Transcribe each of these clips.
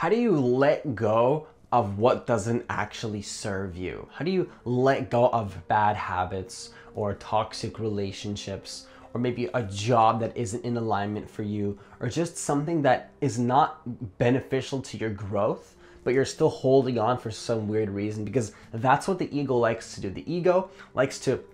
How do you let go of what doesn't actually serve you? How do you let go of bad habits or toxic relationships, or maybe a job that isn't in alignment for you, or just something that is not beneficial to your growth, but you're still holding on for some weird reason? Because that's what the ego likes to do. The ego likes to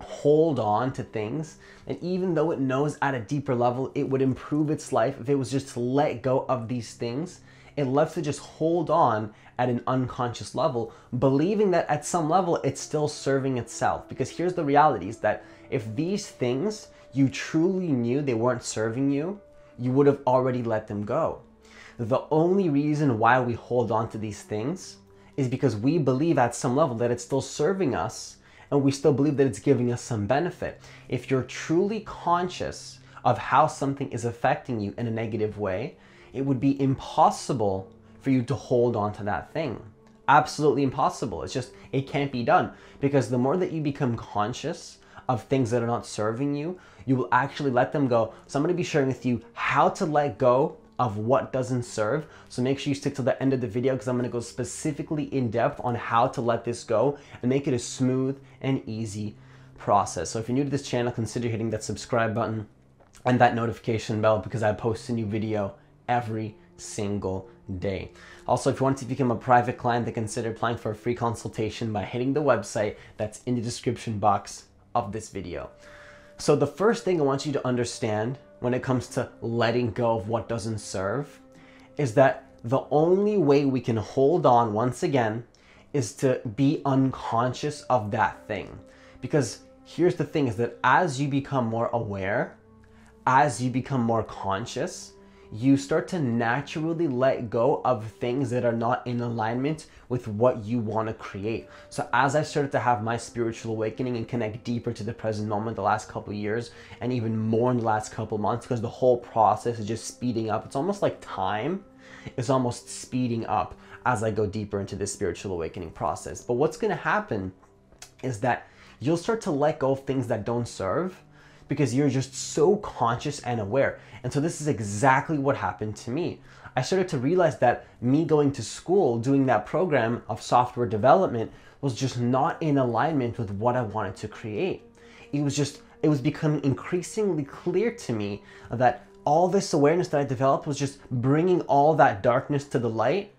hold on to things, and even though it knows at a deeper level it would improve its life if it was just to let go of these things, it loves to just hold on at an unconscious level, believing that at some level it's still serving itself. Because here's the reality, is that if these things you truly knew they weren't serving you, you would have already let them go. The only reason why we hold on to these things is because we believe at some level that it's still serving us, and we still believe that it's giving us some benefit. If you're truly conscious of how something is affecting you in a negative way, it would be impossible for you to hold on to that thing. Absolutely impossible. It can't be done. Because the more that you become conscious of things that are not serving you, you will actually let them go. So I'm going to be sharing with you how to let go of what doesn't serve. So make sure you stick to the end of the video, because I'm going to go specifically in depth on how to let this go and make it a smooth and easy process. So if you're new to this channel, consider hitting that subscribe button and that notification bell, because I post a new video every single day. Also, if you want to become a private client, then consider applying for a free consultation by hitting the website that's in the description box of this video. So the first thing I want you to understand when it comes to letting go of what doesn't serve is that the only way we can hold on, once again, is to be unconscious of that thing. Because here's the thing, is that as you become more aware, as you become more conscious, you start to naturally let go of things that are not in alignment with what you want to create. So as I started to have my spiritual awakening and connect deeper to the present moment the last couple of years, and even more in the last couple of months, because the whole process is just speeding up. It's almost like time is almost speeding up as I go deeper into this spiritual awakening process. But what's going to happen is that you'll start to let go of things that don't serve, because you're just so conscious and aware. And so this is exactly what happened to me. I started to realize that me going to school, doing that program of software development, was just not in alignment with what I wanted to create. It was becoming increasingly clear to me that all this awareness that I developed was just bringing all that darkness to the light.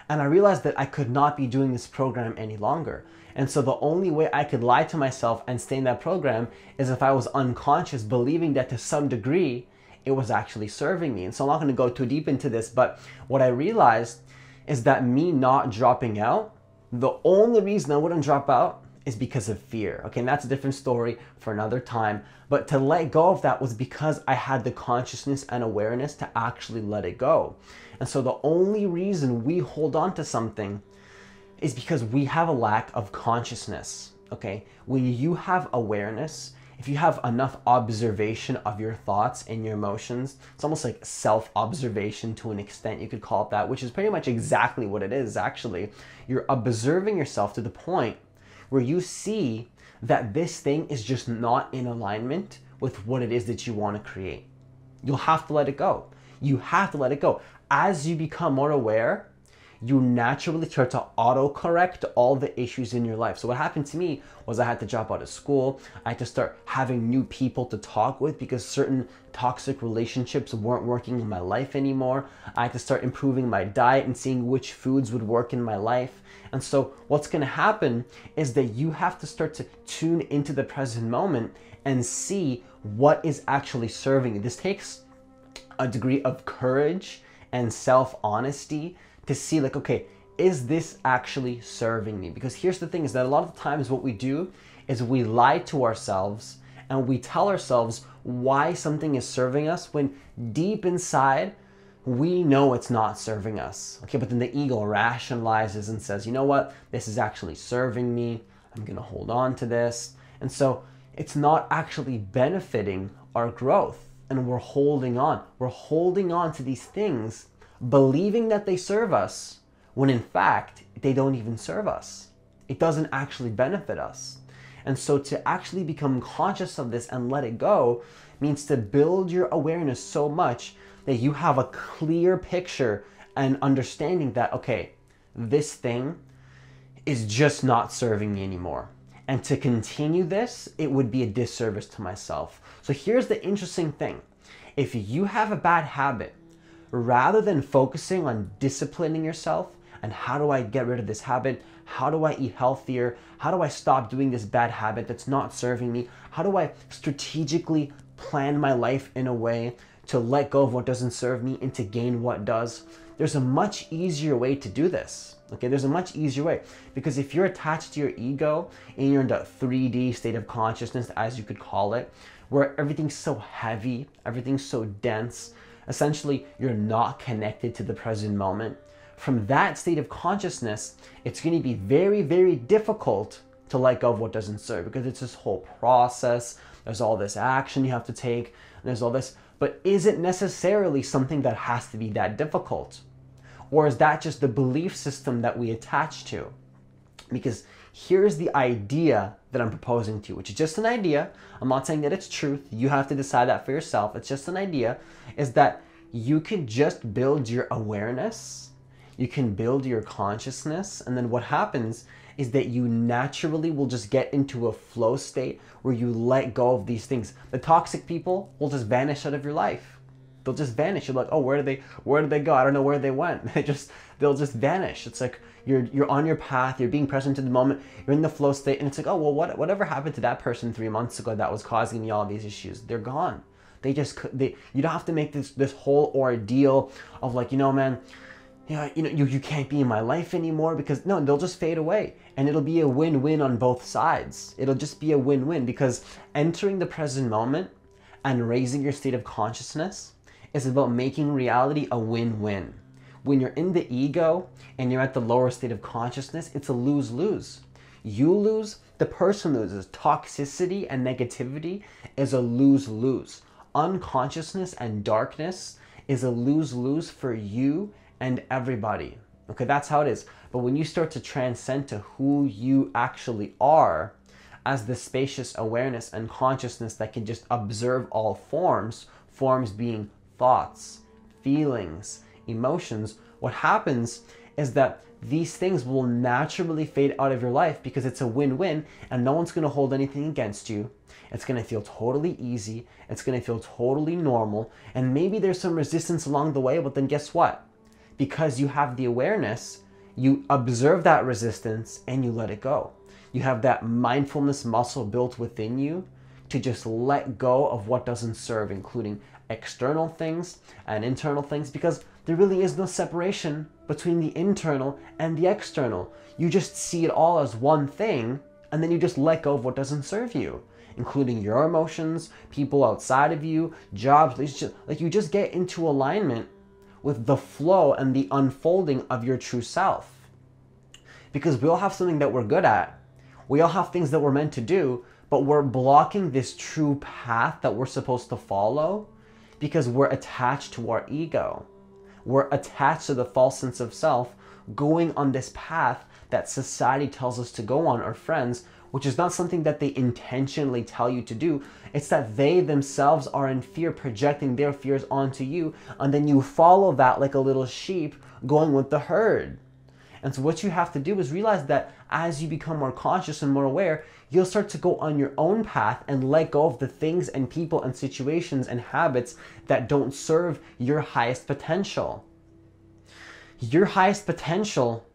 And I realized that I could not be doing this program any longer. And so the only way I could lie to myself and stay in that program is if I was unconscious, believing that to some degree it was actually serving me. And so I'm not going to go too deep into this, but what I realized is that me not dropping out, the only reason I wouldn't drop out is because of fear. Okay, and that's a different story for another time. But to let go of that was because I had the consciousness and awareness to actually let it go. And so the only reason we hold on to something is because we have a lack of consciousness, okay? When you have awareness, if you have enough observation of your thoughts and your emotions, it's almost like self-observation to an extent, you could call it that, which is pretty much exactly what it is, actually. You're observing yourself to the point where you see that this thing is just not in alignment with what it is that you want to create. You'll have to let it go. You have to let it go. As you become more aware, you naturally start to auto-correct all the issues in your life. So what happened to me was I had to drop out of school. I had to start having new people to talk with because certain toxic relationships weren't working in my life anymore. I had to start improving my diet and seeing which foods would work in my life. And so what's going to happen is that you have to start to tune into the present moment and see what is actually serving you. This takes a degree of courage and self-honesty to see, like, okay, is this actually serving me? Because here's the thing, is that a lot of the times what we do is we lie to ourselves and we tell ourselves why something is serving us when deep inside we know it's not serving us. Okay, but then the ego rationalizes and says, you know what, this is actually serving me, I'm gonna hold on to this. And so it's not actually benefiting our growth, and we're holding on. We're holding on to these things believing that they serve us, when in fact, they don't even serve us. It doesn't actually benefit us. And so to actually become conscious of this and let it go means to build your awareness so much that you have a clear picture and understanding that, okay, this thing is just not serving me anymore. And to continue this, it would be a disservice to myself. So here's the interesting thing. If you have a bad habit, rather than focusing on disciplining yourself and how do I get rid of this habit, how do I eat healthier, how do I stop doing this bad habit that's not serving me, how do I strategically plan my life in a way to let go of what doesn't serve me and to gain what does, there's a much easier way to do this. Okay, there's a much easier way, because if you're attached to your ego and you're in the 3D state of consciousness, as you could call it, where everything's so heavy, everything's so dense, essentially you're not connected to the present moment. From that state of consciousness, it's going to be very, very difficult to let go of what doesn't serve, because it's this whole process. There's all this action you have to take, and there's all this, but is it necessarily something that has to be that difficult? Or is that just the belief system that we attach to? Because here's the idea that I'm proposing to you, which is just an idea. I'm not saying that it's truth. You have to decide that for yourself. It's just an idea, is that you can just build your awareness, you can build your consciousness, and then what happens is that you naturally will just get into a flow state where you let go of these things. The toxic people will just vanish out of your life. They'll just vanish. You're like, oh, where did they go? I don't know where they went. They'll just vanish. It's like you're on your path, you're being present in the moment, you're in the flow state, and it's like, oh, well, whatever happened to that person 3 months ago that was causing me all these issues? They're gone. You don't have to make this whole ordeal of like, man, you can't be in my life anymore, because no, they'll just fade away, and it'll be a win-win on both sides. It'll just be a win-win, because entering the present moment and raising your state of consciousness is about making reality a win-win. When you're in the ego and you're at the lower state of consciousness, it's a lose-lose. You lose, the person loses. Toxicity and negativity is a lose-lose. Unconsciousness and darkness is a lose-lose for you and everybody. Okay, that's how it is. But when you start to transcend to who you actually are as the spacious awareness and consciousness that can just observe all forms being thoughts, feelings, emotions, what happens is that these things will naturally fade out of your life, because it's a win-win and no one's going to hold anything against you. It's going to feel totally easy. It's going to feel totally normal. And maybe there's some resistance along the way, but then guess what? Because you have the awareness, you observe that resistance and you let it go. You have that mindfulness muscle built within you to just let go of what doesn't serve, including external things and internal things, because there really is no separation between the internal and the external. You just see it all as one thing, and then you just let go of what doesn't serve you, including your emotions, people outside of you, jobs, like you just get into alignment with the flow and the unfolding of your true self. Because we all have something that we're good at. We all have things that we're meant to do, but we're blocking this true path that we're supposed to follow because we're attached to our ego. We're attached to the false sense of self, going on this path that society tells us to go on, or friends, which is not something that they intentionally tell you to do. It's that they themselves are in fear, projecting their fears onto you, and then you follow that like a little sheep going with the herd. And so what you have to do is realize that as you become more conscious and more aware, you'll start to go on your own path and let go of the things and people and situations and habits that don't serve your highest potential. Your highest potential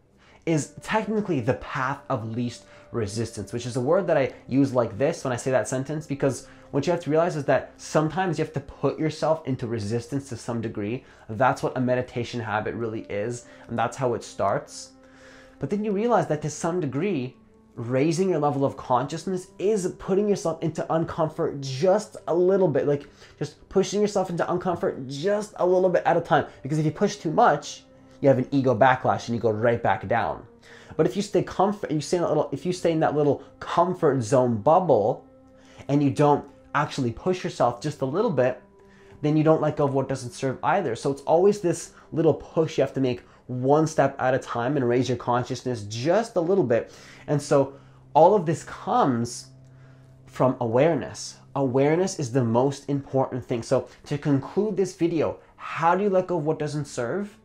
is technically the path of least resistance, which is a word that I use like this when I say that sentence, because what you have to realize is that sometimes you have to put yourself into resistance to some degree. That's what a meditation habit really is, and that's how it starts. But then you realize that to some degree, raising your level of consciousness is putting yourself into uncomfort just a little bit, like just pushing yourself into uncomfort just a little bit at a time. Because if you push too much, you have an ego backlash and you go right back down. But if you stay if you stay in that little comfort zone bubble and you don't actually push yourself just a little bit, then you don't let go of what doesn't serve either. So it's always this little push you have to make one step at a time and raise your consciousness just a little bit. And so all of this comes from awareness. Awareness is the most important thing. So to conclude this video, how do you let go of what doesn't serve?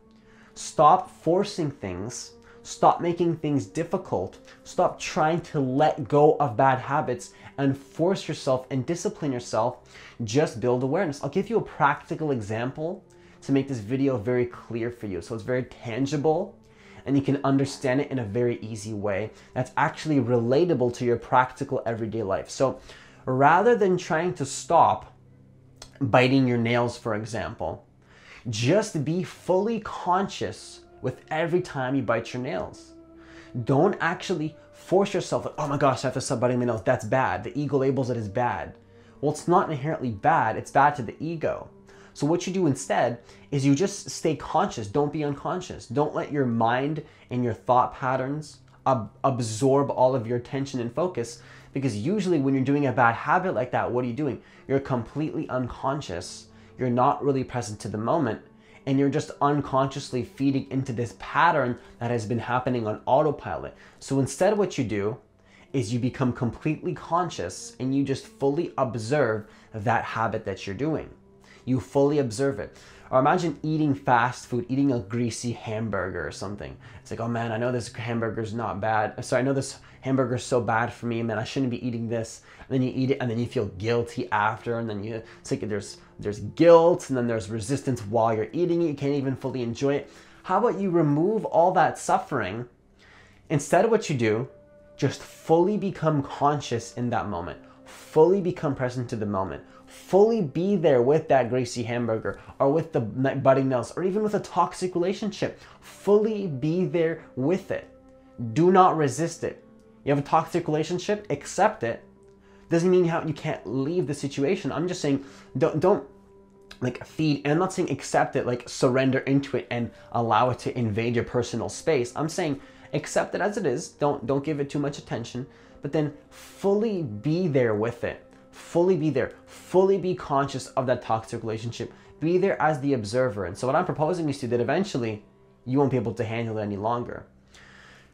Stop forcing things. Stop making things difficult. Stop trying to let go of bad habits and force yourself and discipline yourself. Just build awareness. I'll give you a practical example to make this video very clear for you. So it's very tangible and you can understand it in a very easy way that's actually relatable to your practical everyday life. So rather than trying to stop biting your nails, for example, just be fully conscious with every time you bite your nails. Don't actually force yourself, like, oh my gosh, I have to stop biting my nails. That's bad. The ego labels it as bad. Well, it's not inherently bad. It's bad to the ego. So what you do instead is you just stay conscious. Don't be unconscious. Don't let your mind and your thought patterns absorb all of your attention and focus, because usually when you're doing a bad habit like that, what are you doing? You're completely unconscious. You're not really present to the moment, and you're just unconsciously feeding into this pattern that has been happening on autopilot. So instead what you do is you become completely conscious and you just fully observe that habit that you're doing. You fully observe it. Or imagine eating fast food, eating a greasy hamburger or something. It's like, oh man, I know this hamburger's not bad. So I know this hamburger's so bad for me, man, I shouldn't be eating this. And then you eat it and then you feel guilty after, and then it's like there's guilt and then there's resistance while you're eating it. You can't even fully enjoy it. How about you remove all that suffering? Instead, what you do, just fully become conscious in that moment. Fully become present to the moment. Fully be there with that greasy hamburger or with the budding nails or even with a toxic relationship. Fully be there with it. Do not resist it. You have a toxic relationship, accept it. Doesn't mean you can't leave the situation. I'm just saying don't like feed, and I'm not saying accept it, like surrender into it and allow it to invade your personal space. I'm saying accept it as it is. Don't give it too much attention, but then fully be there with it. Fully be there. Fully be conscious of that toxic relationship. Be there as the observer. And so what I'm proposing is that eventually you won't be able to handle it any longer.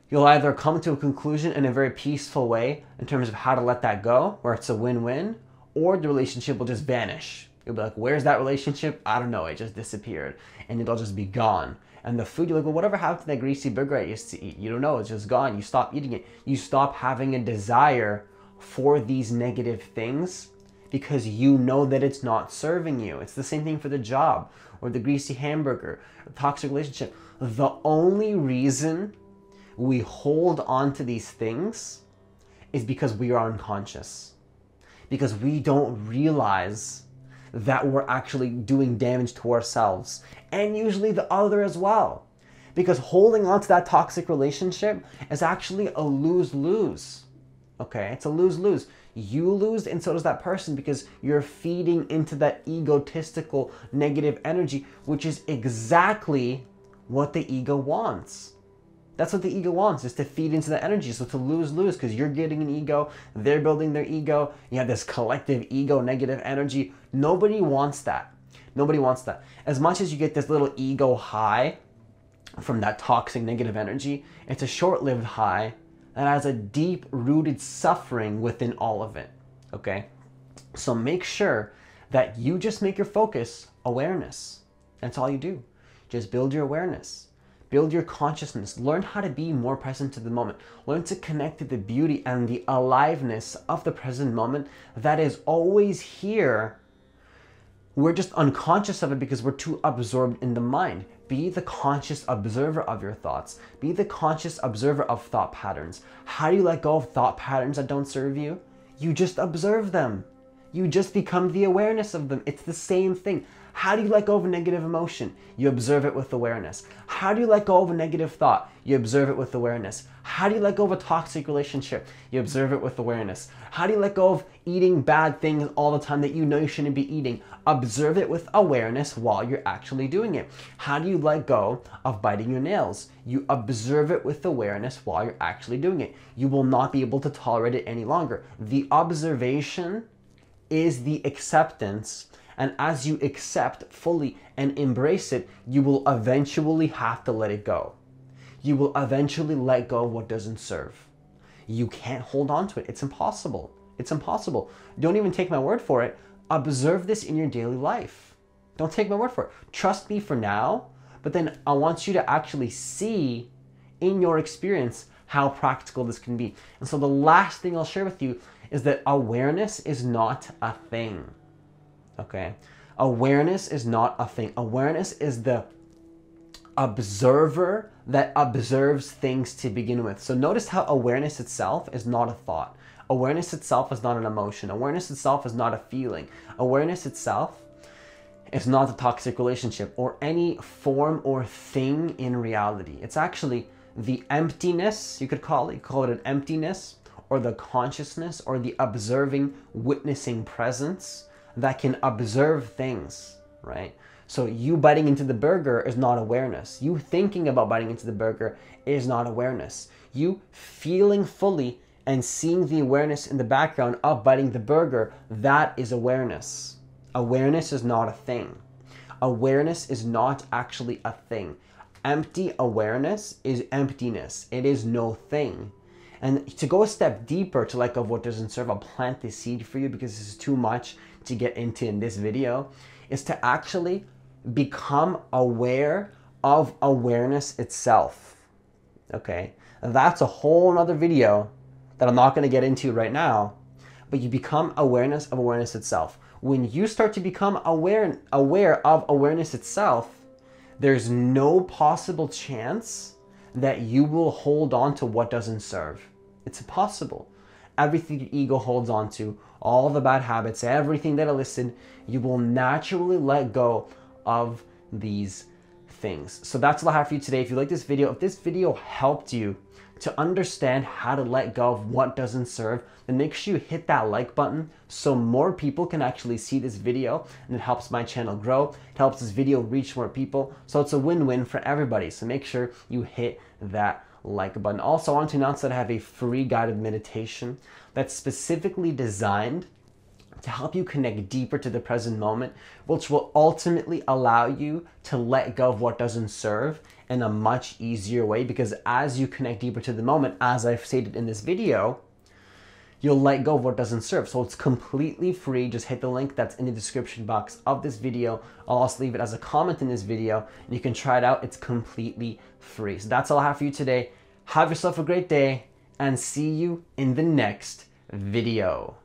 You'll either come to a conclusion in a very peaceful way in terms of how to let that go, where it's a win-win, or the relationship will just vanish. You'll be like, where's that relationship? I don't know, it just disappeared. And it'll just be gone. And the food, you're like, well, whatever happened to that greasy burger I used to eat? You don't know, it's just gone. You stop eating it. You stop having a desire for these negative things because you know that it's not serving you. It's the same thing for the job or the greasy hamburger, or the toxic relationship. The only reason we hold on to these things is because we are unconscious, because we don't realize that we're actually doing damage to ourselves and usually the other as well. Because holding on to that toxic relationship is actually a lose-lose. Okay, it's a lose-lose. You lose and so does that person, because you're feeding into that egotistical negative energy, which is exactly what the ego wants. That's what the ego wants, is to feed into the energy. So to lose-lose, because you're getting an ego, they're building their ego, you have this collective ego negative energy. Nobody wants that. Nobody wants that. As much as you get this little ego high from that toxic negative energy, it's a short-lived high that has a deep-rooted suffering within all of it, okay? So make sure that you just make your focus awareness. That's all you do. Just build your awareness. Build your consciousness. Learn how to be more present to the moment. Learn to connect to the beauty and the aliveness of the present moment that is always here. We're just unconscious of it because we're too absorbed in the mind. Be the conscious observer of your thoughts. Be the conscious observer of thought patterns. How do you let go of thought patterns that don't serve you? You just observe them. You just become the awareness of them. It's the same thing. How do you let go of a negative emotion? You observe it with awareness. How do you let go of a negative thought? You observe it with awareness. How do you let go of a toxic relationship? You observe it with awareness. How do you let go of eating bad things all the time that you know you shouldn't be eating? Observe it with awareness while you're actually doing it. How do you let go of biting your nails? You observe it with awareness while you're actually doing it. You will not be able to tolerate it any longer. The observation is the acceptance. And as you accept fully and embrace it, you will eventually have to let it go. You will eventually let go of what doesn't serve. You can't hold on to it. It's impossible. It's impossible. Don't even take my word for it. Observe this in your daily life. Don't take my word for it. Trust me for now, but then I want you to actually see in your experience how practical this can be. And so the last thing I'll share with you is that awareness is not a thing, okay? Awareness is not a thing. Awareness is the observer that observes things to begin with. So notice how awareness itself is not a thought. Awareness itself is not an emotion. Awareness itself is not a feeling. Awareness itself is not a toxic relationship or any form or thing in reality. It's actually the emptiness, you could call it. You could call it an emptiness, or the consciousness, or the observing, witnessing presence that can observe things, right? So you biting into the burger is not awareness. You thinking about biting into the burger is not awareness. You feeling fully and seeing the awareness in the background of biting the burger, that is awareness. Awareness is not a thing. Awareness is not actually a thing. Empty awareness is emptiness. It is no thing. And to go a step deeper to let go of what doesn't serve, I'll plant this seed for you because this is too much to get into in this video, is to actually become aware of awareness itself. Okay, that's a whole nother video that I'm not going to get into right now, but you become awareness of awareness itself. When you start to become aware of awareness itself, there's no possible chance that you will hold on to what doesn't serve. It's impossible. Everything your ego holds on to, all the bad habits, everything that I listed, you will naturally let go of these things. So that's all I have for you today. If you like this video, if this video helped you to understand how to let go of what doesn't serve, then make sure you hit that like button so more people can actually see this video, and it helps my channel grow. It helps this video reach more people. So it's a win-win for everybody. So make sure you hit that like button. Also, I want to announce that I have a free guided meditation that's specifically designed to help you connect deeper to the present moment, which will ultimately allow you to let go of what doesn't serve in a much easier way, because as you connect deeper to the moment, as I've stated in this video, you'll let go of what doesn't serve. So it's completely free. Just hit the link that's in the description box of this video. I'll also leave it as a comment in this video, and you can try it out. It's completely free. So that's all I have for you today. Have yourself a great day, and see you in the next video.